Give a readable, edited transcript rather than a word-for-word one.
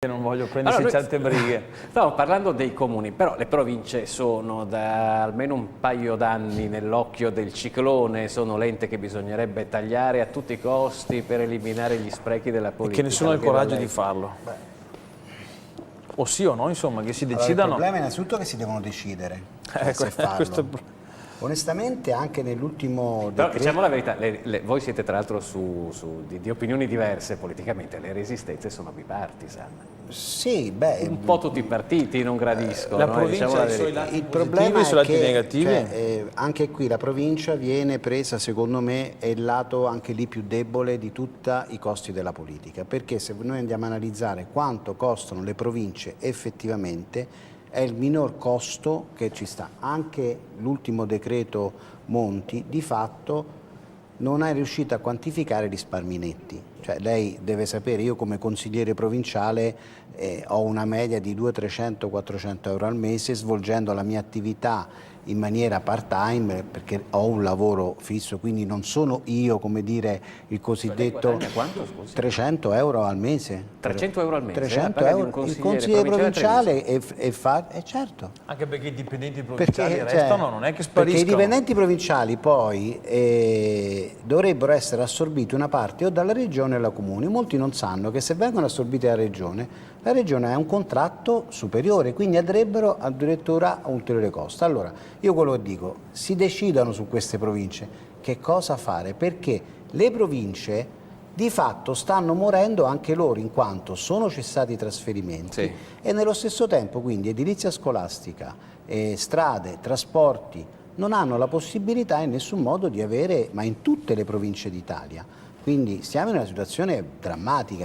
Non voglio prendersi certe brighe. Stavo parlando dei comuni, però le province sono da almeno un paio d'anni nell'occhio del ciclone, sono l'ente che bisognerebbe tagliare a tutti i costi per eliminare gli sprechi della E politica. che nessuno ha il coraggio di farlo. O sì o no, insomma, che si decidano. Allora, il problema è innanzitutto che si devono decidere se farlo. questo Onestamente anche nell'ultimo Però decreto... diciamo la verità, voi siete tra l'altro di opinioni diverse politicamente, le resistenze sono bipartisan. Sì, beh... Un po' tutti i partiti non gradiscono. La provincia diciamo la ha i suoi verità. lati Il positivi problema e i è suoi lati che negativi. anche qui la provincia viene presa, secondo me, è il lato anche lì più debole di tutti i costi della politica, perché se noi andiamo a analizzare quanto costano le province effettivamente, è il minor costo che ci sta. Anche l'ultimo decreto Monti di fatto non è riuscito a quantificare i risparmi netti. Cioè lei deve sapere, io come consigliere provinciale ho una media di 200, 300, 400 euro al mese svolgendo la mia attività in maniera part-time perché ho un lavoro fisso, quindi non sono io, come dire, il cosiddetto... Quanto, scusi? 300 euro al mese. 300 euro al mese? 300 la paga di euro. un Il consigliere provinciale certo. Anche perché i dipendenti provinciali Perché, restano, non è che perché spariscono. i dipendenti provinciali poi dovrebbero essere assorbiti una parte o dalla regione o dalla comune. Molti non sanno che se vengono assorbiti dalla regione, la regione ha un contratto superiore, quindi andrebbero addirittura a ulteriore costo. Allora, io quello che dico, si decidano su queste province che cosa fare, perché le province di fatto stanno morendo anche loro in quanto sono cessati i trasferimenti e nello stesso tempo quindi edilizia scolastica, strade, trasporti non hanno la possibilità in nessun modo di avere, ma in tutte le province d'Italia. Quindi stiamo in una situazione drammatica.